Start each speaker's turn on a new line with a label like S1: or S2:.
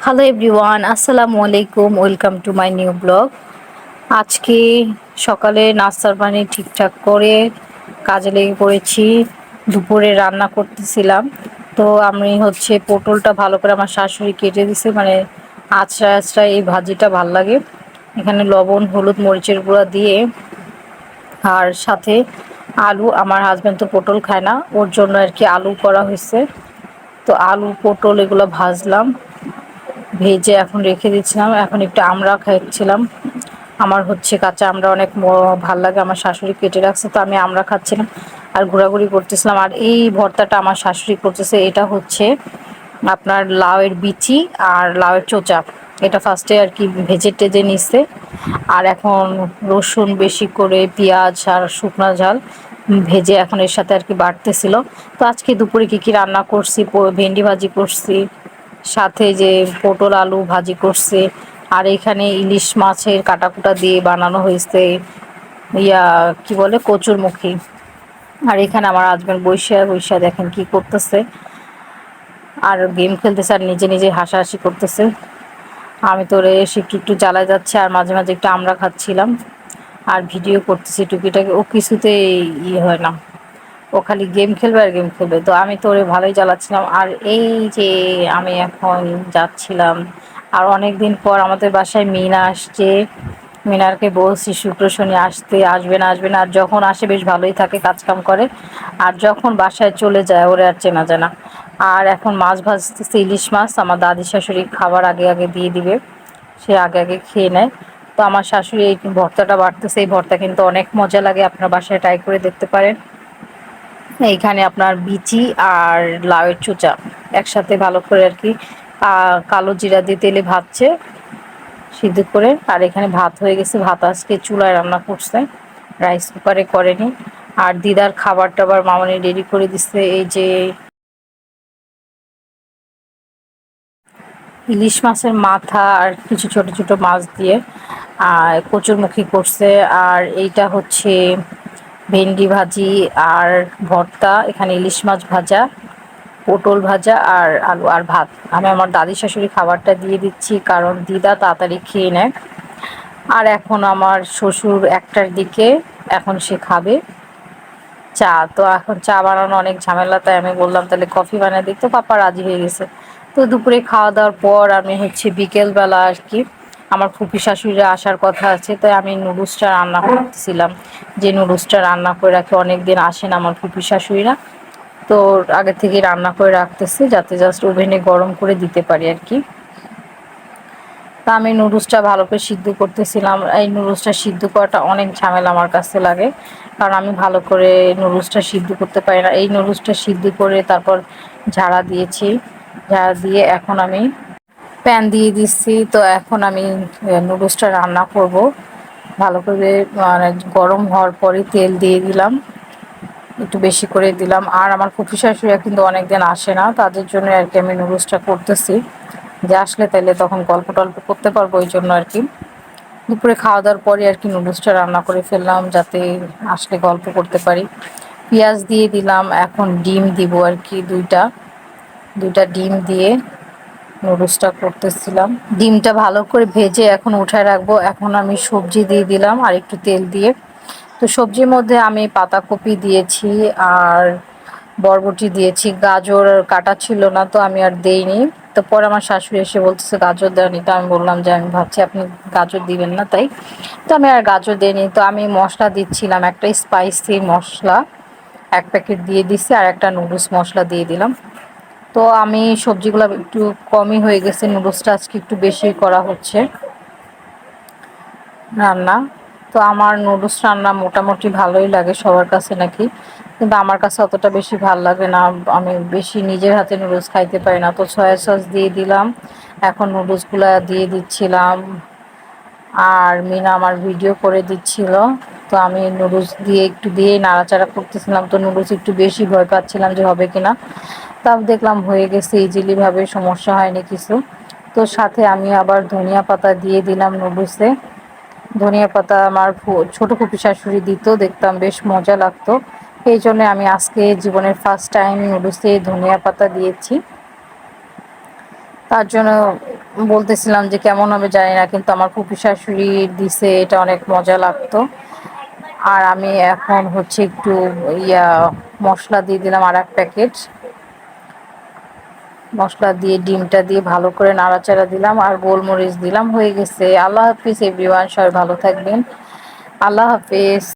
S1: Hello everyone, আসসালামু আলাইকুম। Welcome to my new blog. আজকে সকালে নাস্তার পানি ঠিকঠাক করে কাজে লেগে পড়েছি। দুপুরে রান্না করতেছিলাম, তো আমি পটলটা ভালো করে আমার শাশুড়ি কেটে দিছে, মানে আঁচড়া আঁচড়া এই ভাজিটা ভাল লাগে। এখানে লবণ, হলুদ, মরিচের গুঁড়া দিয়ে, আর সাথে আলু। আমার হাজব্যান্ড তো পটল খায় না, ওর জন্য আর কি আলু করা হয়েছে। তো আলু পটল এগুলো ভাজলাম, ভেজে এখন রেখে দিচ্ছিলাম। এখন একটু আমড়া খাচ্ছিলাম। আমার কাঁচা আমড়া অনেক ভাল লাগে, আমার শাশুড়ি কেটে রাখছে, তো আমি আমড়া খাচ্ছিলাম আর ঘোরাঘুরি করতেছিলাম। আর এই ভর্তাটা আমার শাশুড়ি করতেছে। এটা আপনার লাউয়ের বিচি আর লাউয়ের চোচা। এটা ফার্স্টে আর কি ভেজে টেজে নিচ্ছে, আর এখন রসুন বেশি করে, পেঁয়াজ আর শুকনো ঝাল ভেজে এখন এর সাথে আর কি বাটতেছিল। তো আজকে দুপুরে কি কি রান্না করছি, ভেন্ডি ভাজি করছি, সাথে যে পটল আলু ভাজি করছে, আর এখানে ইলিশ মাছের কাটাকুটা দিয়ে বানানো হয়েছে কি বলে কচুরমুখী। আর এখানে আমার হাজব্যান্ড বৈশা বৈশা দেখেন কি করতেছে, আর গেম খেলতেছে আর নিজে নিজে হাসাহাসি করতেছে। আমি তো ওরে এসে একটু একটু জ্বালায় যাচ্ছে, আর মাঝে মাঝে একটু আমরা খাচ্ছিলাম আর ভিডিও করতেছি টুকিটাকি। ও কিছুতে হয় না, ও খালি গেম খেলবে আর গেম খেলবে। তো আমি তো ওরে ভালোই জ্বালাচ্ছিলাম। আর এই যে আমি এখন যাচ্ছিলাম, আর অনেক দিন পর আমাদের বাসায় মিনা আসছে। মিনারকে বলছি শুক্র শনি আসবে না আসবে না, আর যখন আসে বেশ ভালোই থাকে, কাজকাম করে, আর যখন বাসায় চলে যায় ওরে আর চেনা যায় না। আর এখন মাছ ভাজতেছে, ইলিশ মাছ। আমার দাদি শাশুড়ি খাবার আগে আগে দিয়ে দিবে, সে আগে আগে খেয়ে নেয়। তো আমার শাশুড়ি এই ভর্তাটা বাটতেছে। এই ভর্তা কিন্তু অনেক মজা লাগে, আপনার বাসায় ট্রাই করে দেখতে পারেন। এইখানে আপনার বিচি আর লাউয়ের চোচা একসাথে ভালো করে আর কি কালো জিরা দিয়ে তেলে ভাজছে সিদ্ধ করে। আর এখানে ভাত হয়ে গেছে, ভাত আজকে চুলায় রান্না করছে, রাইস কুকারে করেনি। আর দিদার খাবার টাবার মামনি রেডি করে দিচ্ছে, এই যে ইলিশ মাছের মাথা আর কিছু ছোট ছোট মাছ দিয়ে আর কচুরমুখী করছে। আর এইটা ভেন্ডি ভাজি আর ভর্তা, এখানে ইলিশ মাছ ভাজা, পটল ভাজা আর আলু আর ভাত। আমি আমার দাদি শাশুড়ি খাবারটা দিয়ে দিচ্ছি, কারণ দিদা তাড়াতাড়ি খেয়ে নেয়। আর এখন আমার শ্বশুর একটার দিকে, এখন সে খাবে চা। তো এখন চা বানানো অনেক ঝামেলা, তাই আমি বললাম তাহলে কফি বানিয়ে দিই, তো পাপা রাজি হয়ে গেছে। তো দুপুরে খাওয়া দাওয়ার পর আমি বিকেলবেলা আর কি আমার ফুপি শাশুড়িরা আসার কথা আছে, তাই আমি নুডলসটা রান্না করতেছিলাম। যে নুডলসটা রান্না করে রাখি, অনেক দিন আসেন আমার ফুপি শাশুড়িরা, তো আগে থেকে রান্না করে রাখতেছি যাতে জাস্ট ওভেনে গরম করে দিতে পারি আর কি। তা আমি নুডলসটা ভালো করে সিদ্ধ করতেছিলাম। এই নুডলসটা সিদ্ধ করাটা অনেক ঝামেলা আমার কাছে লাগে, কারণ আমি ভালো করে নুডলসটা সিদ্ধ করতে পারি না। এই নুডলসটা সিদ্ধ করে তারপর ঝাড়া দিয়েছি, ঝাড়া দিয়ে এখন আমি প্যান দিয়ে দিচ্ছি। তো এখন আমি নুডলসটা রান্না করব ভালো করে, মানে গরম হওয়ার পরে তেল দিয়ে দিলাম, একটু বেশি করে দিলাম। আর আমার ফুফি শাশুড়িরা কিন্তু অনেকদিন আসে না, তাদের জন্য আর কি আমি নুডলসটা করতেছি, যে আসলে তাইলে তখন গল্প টল্প করতে পারবো, ওই জন্য আর কি দুপুরে খাওয়া দাওয়ার পরে আর কি নুডলসটা রান্না করে ফেললাম, যাতে আসলে গল্প করতে পারি। পেঁয়াজ দিয়ে দিলাম, এখন ডিম দিব আর কি, দুইটা দুইটা ডিম দিয়ে নুডলসটা করতেছিলাম। ডিমটা ভালো করে ভেজে এখন উঠায় রাখবো। এখন আমি সবজি দিয়ে দিলাম আর একটু তেল দিয়ে। তো সবজির মধ্যে আমি পাতাকপি দিয়েছি আর বরবটি দিয়েছি, গাজর কাটা ছিল না, তো আমি আর দেইনি। তো পরে আমার শাশুড়ি এসে বলতেছে গাজর দেয়নি, তো আমি বললাম যে আমি ভাবছি আপনি গাজর দিবেন না, তাই তো আমি আর গাজর দিইনি। তো আমি মশলা দিচ্ছিলাম, একটা স্পাইসি মশলা এক প্যাকেট দিয়ে দিচ্ছি, আর একটা নুডলস মশলা দিয়ে দিলাম। তো আমি সবজিগুলো একটু কমই হয়ে গেছে, নুডলসটা আজকে একটু বেশি করা হচ্ছে রান্না। তো আমার নুডলস রান্না মোটামুটি ভালোই লাগে সবার কাছে নাকি, কিন্তু আমার কাছে অতটা বেশি ভাল লাগে না। আমি বেশি নিজের হাতে নুডলস খাইতে পারি না। তো সয়া সস দিয়ে দিলাম, এখন নুডলসগুলো দিয়ে দিচ্ছিলাম, আর মিনা আমার ভিডিও করে দিচ্ছিল। তো আমি নুডলস দিয়ে একটু দিয়েই নাড়াচাড়া করতেছিলাম। তো নুডলস একটু বেশি ভয় পাচ্ছিলাম যে হবে কিনা, তাও দেখলাম হয়ে গেছে ইজিলিভাবে, সমস্যা হয়নি কিছু। তো সাথে আমি আবার ধনিয়া পাতা দিয়ে দিলাম নুডলসে। ধনিয়া পাতা আমার ছোট ফুপি শাশুড়ি দিত, দেখতাম বেশ মজা লাগতো, এই জন্য আমি আজকে জীবনের ফার্স্ট টাইম নুডলসে ধনিয়া পাতা দিয়েছি। তার জন্য বলতেছিলাম যে কেমন হবে জানি না, কিন্তু আমার ফুপি শাশুড়ি দিছে, এটা অনেক মজা লাগতো। আর আমি এখন হচ্ছে একটু ইয়া মশলা দিয়ে দিলাম, আর এক প্যাকেট মশলা দিয়ে ডিমটা দিয়ে ভালো করে নাড়াচাড়া দিলাম, আর গোলমরিচ দিলাম, হয়ে গেছে। আল্লাহ হাফিজ এভরিওয়ান, সবাই ভালো থাকবেন। আল্লাহ হাফিজ।